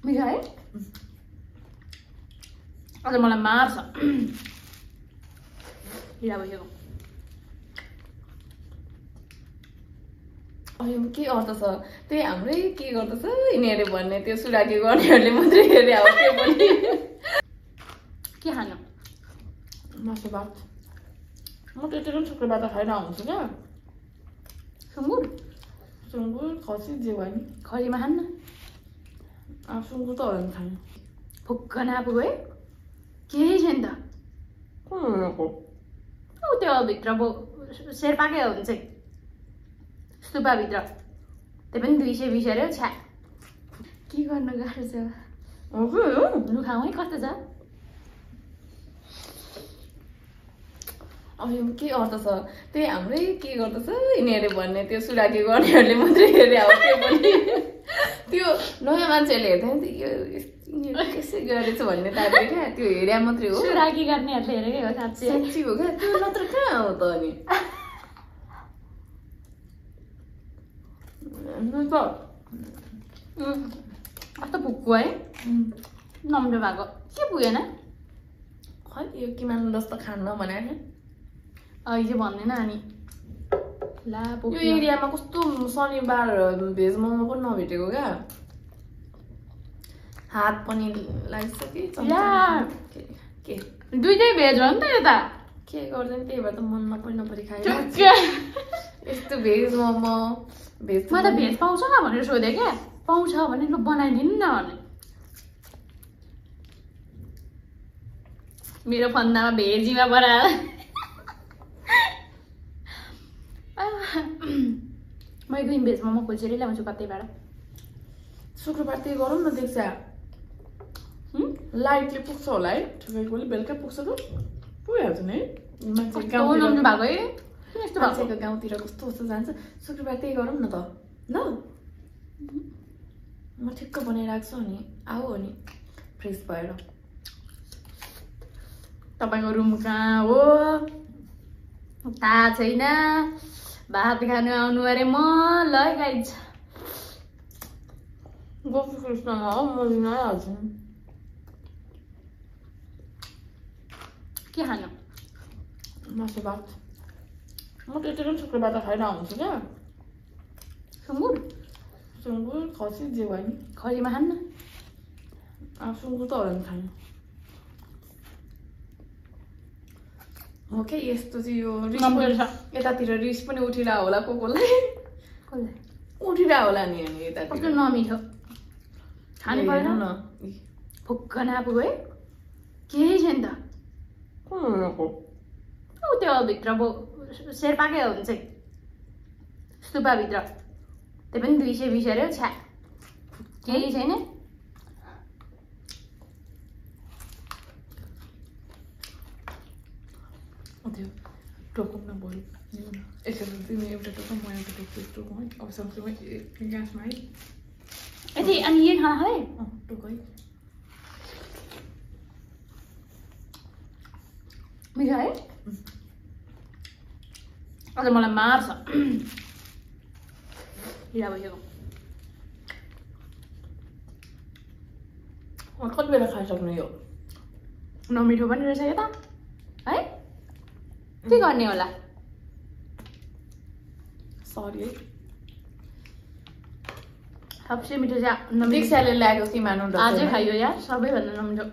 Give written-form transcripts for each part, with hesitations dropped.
मिठो है अझ मलाई मार्छ हिरा भइसक्यो यो के अर्थ छ त्यही हाम्रै के गर्दछ यिनीहरूले भन्ने त्यो सुराकी गर्नेहरूले मात्रै हेरे अब त्यो पनि के खानु मासु भात म त्यति पनि शुक्रबार त खाएर आउँछु क्या सुँगुर सुँगुर खसी जे भयो नि खरीमा खान्न सुँगुर त होला नि खाने फुक्क नपुग्यो है केही छैन त को त्यो भित्र शेर्पाकै हो हुन्छ स्तुपाभित्र त्यो पनि 220 अरे छ्या के गर्नु गाह्रो छ लु खाऊ है कस्तो छ अब यो के अर्थ छ त्यही हाम्रै के गर्दछ यिनीहरूले भन्ने त्यो सुराकी गर्नेहरूले मात्रै हेरे अब त्यो पनि त्यो नयाँ मान्छेहरूले हेर्दा नि यो यसै गरेछ भन्ने टाइपले क्या त्यो हेरे मात्रै हो सुराकी गर्नेहरूले हेरेकै हो साँच्चै साँच्ची हो क्या त्यो नत्र कहाँ हो त अनि कस्तो पुग्यो है नम्रो भएको के पुगेन खै यो किमान जस्तो खान्न भनेर अहिले भन्दैन अनि ला यो एरियामा कस्तो शनिबार भेज मोमो पनि नभेटेको क्या हात पनि लागिसक्यो के दुइटै भेज हो नि त यता के गर्दैन त्यही भएर त मन नपरी खायो यस्तो भेज मोमो भेज म त भेज पाउँछ भनेर सोधेँ क्या पाउँछ भने लु बनाइदिनु न भने मेरो फन्दामा भेजीमा बनाएर म एक दिन भेज मोमो खोजेरै ल्याउँछु कतैबाट शुक्रबार त्यही गरौँ न देख्छ लाइटले पुग्छ होला है ठुलो बेलुका पुग्छ त पुगिहाल्छ नि है मान्छे गाउँतिर भएको है मान्छेको गाउँतिर कस्तो कस्तो जान्छ शुक्रबार त्यही गरौँ न त ल म ठिक्क बनाइरहेको छु अनि आऊ अनि फ्रेस भएर तपाईँको रुम कहाँ हो थाहा छैन भात खानु आउनु अरे म ल गाइज गोपी कृष्णमा हो म लिन आइहाल्छु के खानु मासु भात म त्यति पनि शुक्रबार त खाएर आउँछु क्या सुँगुर सुँगुर खसी जे भयो नि खरीमा खान्न सुँगुर त होला नि खाने हो क्या यस्तो चाहिँ यो यतातिर रिस पनि उठिरहेको होला कोलाई उठिरहेको होला नि अनि कस्तो नमिठो खानु पर्दैन न फुक्क नपुग्यो है केही छैन त त्यो भित्र शेर्पाकै हो हुन्छ स्तुपाभित्र त्यो पनि 220 अरे छ्या केही छैन टोकौँ न बरु यसरी तिमी एउटा टोकौँ म एउटा टोकौँ है अब सँगसँगै ग्यासमा है यति अनि यही खाना है टोक है मिठो है अझ मलाई मार्छ हिरा भइसक्यो कति बेला खाइसक्नु यो नमिठो पनि रहेछ यता है के गर्ने होला सरी है सबसे मिठो चाहिँ दीक्षाले ल्याएको कि मानु आजै खाइयो यार सबैभन्दा नमिठो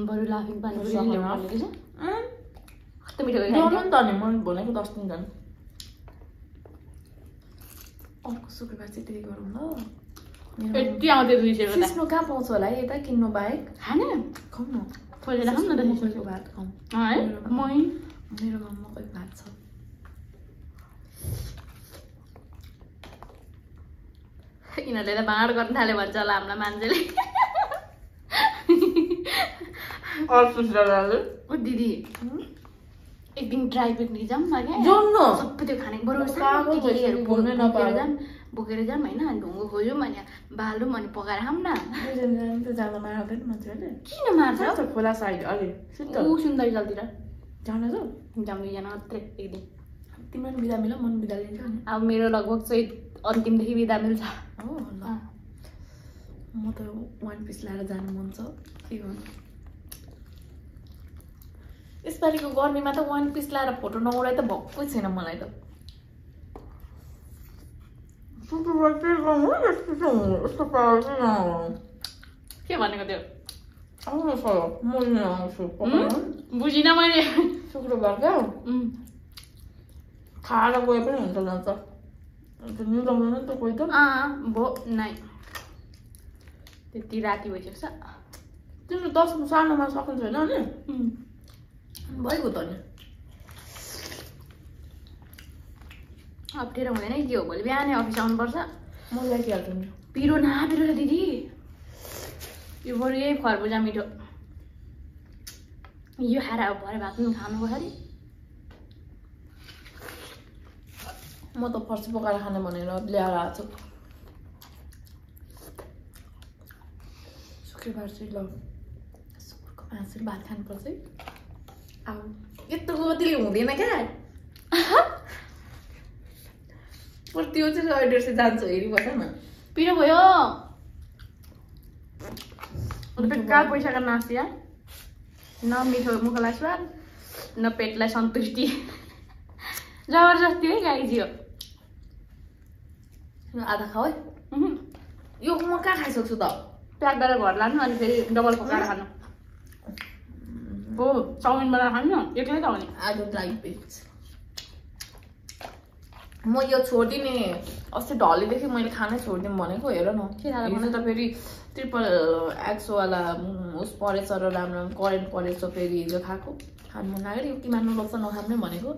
बरु लाफिङ पानी कस्तो मिठो ल्याउनु नि त नि मैले भनेको 10 दिन झन् अर्को शुक्रबार चाहिँ त्यही गरौँ ल यति आउँथ्यो 200 सिस्नो कहाँ पाउँछ होला है यता किन्नु बाहेक खाने खाउँ न खोजेर खाउँ न त मकैको भात खाउँ है मेरोमा मकैको भात छ यिनीहरूले त बाँड गर्न थाल्यो भन्छ होला हामीलाई मान्छेले दिदी एक दिन ड्राई पिकनिक जाऊँ न क्या सबै त्यो खाने बरु बोकेर जाऊँ होइन ढुङ्गो खोज्यौँ अनि बालौँ अनि पकाएर खाऊँ न जाँदा मार्दैन मान्छेहरूले किन मार्छ खोला साइड अलि सुन्दरी जलतिर जाउँ न जाउँ दुईजना मात्रै एक दिन तिमीहरू बिदा मिल मन बिदा लिन्छ अब मेरो लगभग चाहिँ अन्तिमदेखि बिदा मिल्छ। हो ल म त वान पिस लाएर जानु मन छ के गर्नु यसपालिको गर्मीमा त वान पिस लाएर फोटो नउडाइ त भक्कै छैन मलाई त के भनेको त्यो बुझिन मैले शुक्रबार क्या खाएर गए पनि हुन्छ ल त मिलाउँदैन नि त कोही त भो नै त्यति राति भइसक्छ तिम्रो 10 सानोमा सकिन्छ होइन अनि भइगयो त नि अप्ठ्यारो हुँदैन के हो भोलि बिहानै अफिस आउनुपर्छ म ल्याइदिइहाल्छु नि पिरो न पिरो दिदी यो बरु यही खरबुजा मिठो यो खाएर अब भरे भात पनि खानु पऱ्यो म त फर्सी पकाएर खाने भनेर ल्याएर आएको छु शुक्रबार चाहिँ ल सुँगुरको मासु भात खानुपर्छ है अब यस्तो कतिले हुँदैन क्या त्यो चाहिँ अहिले चाहिँ जान्छ हेरिबस्छ न पिरो भयो बेकार पैसाको नास्तिया न मिठो मुखलाई स्वाद न पेटलाई सन्तुष्टि जबरजस्ती है गाइजियो आधा खाऊ है यो म कहाँ खाइसक्छु त प्याक गरेर घर लानु अनि फेरि डबल पकाएर खानु हो चाउमिन बनाएर खानु एक्लै त हो नि आई डोन्ट लाइक भेज म यो छोडिदिने अस्ति ढलेदेखि मैले खानै छोडिदिउँ भनेको हेर न हिजो त फेरि ट्रिपल एक्सवाला उस परेछ र राम्रो करेन्ट परेछ फेरि हिजो खाएको खानु मन लाग्यो यो किमा नुडल्स त नखाने भनेको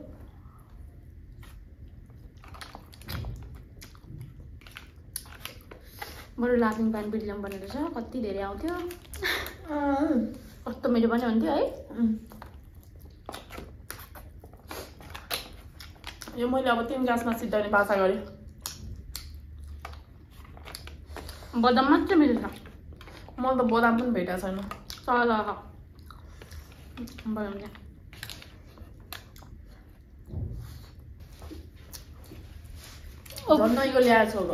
बरु लाफिङ पान बिल्डियम बनेको छ कति धेरै आउँथ्यो कस्तो मिठो पनि हुन्थ्यो है यो मैले अब 3 ग्लासमा सिद्धाउने बासा गरेँ बदाम मात्र मिठो छ मलाई त बदाम पनि भेटेको छैन चल बदाम झन् यो ल्याएको छौ ल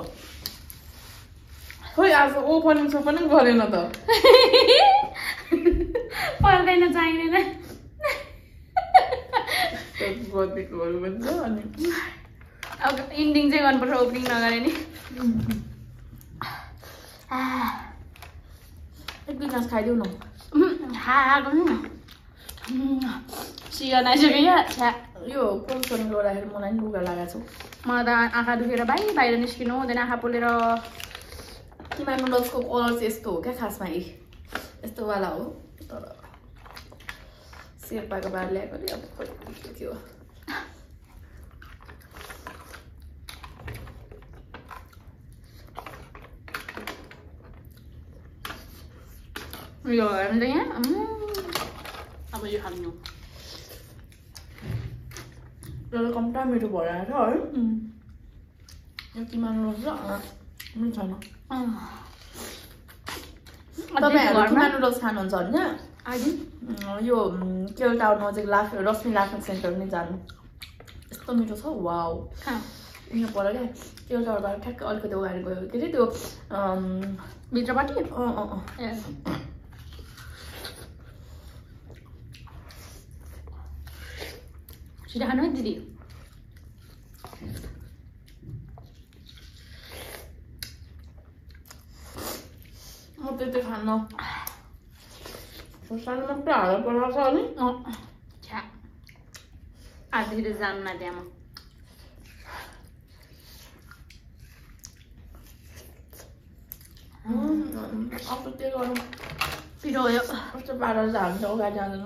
खोइ आज ओपनिङ सोपनिङ गरेन त पर्दैन चाहिँदैन अनि अब इन्डिङ चाहिँ गर्नुपर्छ ओपनिङ नगरे नि एक गिलास खाइदेऊ न सिया आइसक्यो यो पोल्सन गर्दाखेरि मलाई नि लुगा लगाएको छु मलाई त आँखा दुखेर बाहिर निस्किनु हुँदैन आँखा पोलेर किमा नुडल्सको कलर चाहिँ यस्तो हो क्या खासमा यस्तो वाला हो तर शेर्पाको बार ल्याएको नि अब के हो यो हेर्नु यहाँ अब यो खानु तर कम्ता मिठो भएर आएछ है यो किमा नुडल्स मिठो छैन तपाईँहरू किमा नुडल्स खानुहुन्छ होइन यो केल टाउन नजिक रश्मि लाफिङ सेन्टर नै जानु यस्तो मिठो छ वाउ यहाँ पर क्या केल टाउनबाट ठ्याक्कै अलिकति अगाडि गयो के अरे त्यो भित्रपट्टि छिटो खानु है दिदी म त्यति खान्न सानो मात्रै हालेर पठाउँछ अनि आजतिर जानु न त्यहाँ अब त्यो गरौँ पिरो भयो कस्तो पारेर चाहिँ हामी त अगाडि जाँदैन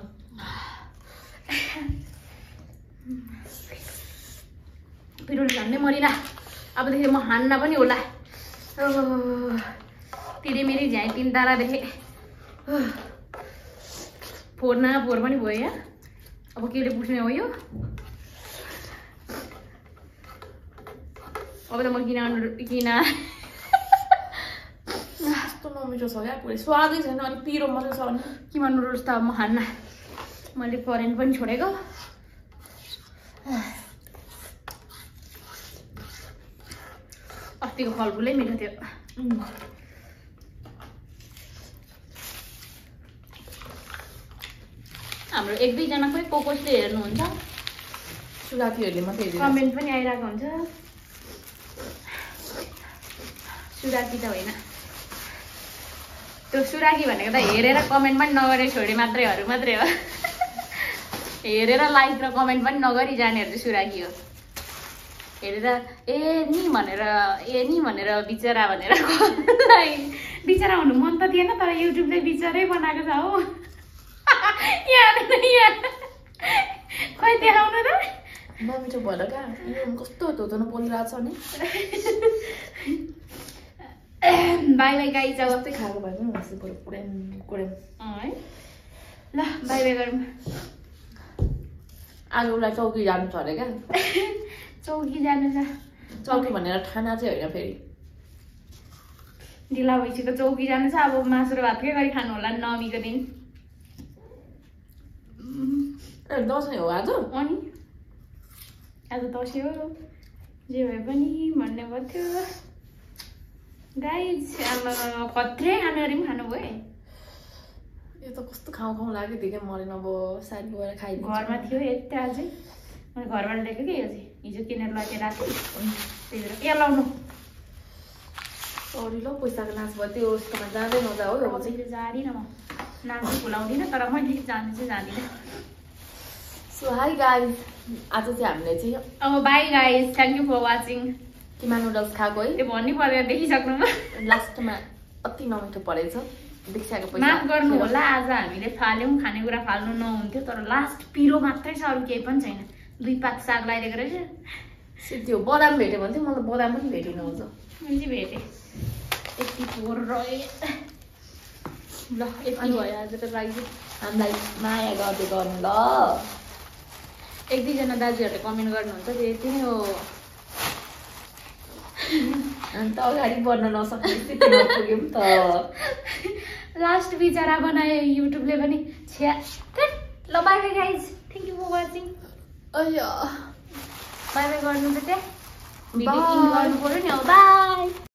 पिरोले झन्डै मरिला अबदेखि म हान्न पनि होला तिरे मेरी झ्याइ 3 तारा देखे फोर न फोर पनि भयो यहाँ अब केले पुछ्ने हो यो अब त म किन यस्तो नमिठो छ क्या पुरै स्वादै छैन अनि पिरो मात्रै छ अनि किमा नुडल्स त म खान्न मैले करेन्ट पनि छोडेको अस्तिको फलफुलै मिठो थियो हाम्रो 1-2 जना खोइ कसले हेर्नुहुन्छ सुराकीहरूले मात्रै हेरिरहेको कमेन्ट पनि आइरहेको हुन्छ सुराकी त होइन त्यो सुराकी भनेको त हेरेर कमेन्ट पनि नगरे छोडे मात्रै हो हेरेर लाइक र कमेन्ट पनि नगरी जानेहरू चाहिँ सुराकी हो हेरेर ए नि भनेर बिचरा भनेर बिचरा हुनु मन त थिएन तर युट्युबले बिचरै बनाएको छ हो खै देखाउनु त नमिठो भएर क्या यो कस्तो धोधो बोलिरहेको छ नि बाई बाई गाइज अब जस्तै खाएको भए पनि हुन्छ बरु कुरेम है ल बाई बाई गरौँ आज उसलाई चौकी जानु छ अरे क्या चौकी जानु छ चौकी भनेर खाना चाहिँ होइन फेरि ढिला भइसक्यो चौकी जानु छ अब मासु र भात के गरी खानु होला नवमीको दिन दसैँ हो आज अनि आज दसैँ हो जे भए पनि भन्ने पर्थ्यो गाइज आमा कत्रै खानु अरे पनि खानुभयो यो त कस्तो खाउँ लाग्यो देखि मरेन अब साइड गएर खाइदिन्छ घरमा थियो यति अझै मैले घरबाट ल्याएको कि अझै हिजो किनेर लगेर राति त्यही भएर के लाउनु सरी ल पैसाको नाच भयो त्यो उस्तोमा जाँदै नजा हो अब चाहिँ जाँदिनँ म नाम चाहिँ खुलाउँदिनँ तर मैले जानु चाहिँ जाँदिनँ सो हाई गाइज आज चाहिँ हामीले चाहिँ अब bye guys thank you for watching keema noodles खाएको है त्यो भन्नै पर्दैन देखिसक्नुमा लास्टमा अति नमिठो परेछ देखिसकेको पैसा माफ गर्नु होला आज हामीले फाल्यौँ खानेकुरा फाल्नु नहुन्थ्यो तर लास्ट पिरो मात्रै छ अरू केही पनि छैन 2 पात साग लगाइदिएको रहेछ त्यो बदाम भेट्यो भने चाहिँ मलाई बदाम पनि भेटिन हुन्छ मैले चाहिँ भेटेँ यति फोहोर रहे ल यति भयो आज त गाइज हामीलाई माया गर्दै गर्नु ल 1-2 जना दाजुहरूले कमेन्ट गर्नुहुन्छ त्यो यति नै हो अन्त अगाडि बढ्न नसक्ने स्थितिमा पुग्यौँ त लास्ट बिचरा बनायो युट्युबले पनि छ्या ल bye bye guys thank you for watching अयो बाई बाई गर्नु त त्यहाँ भिडियो इन गर्नु पर्यो नि अब बाई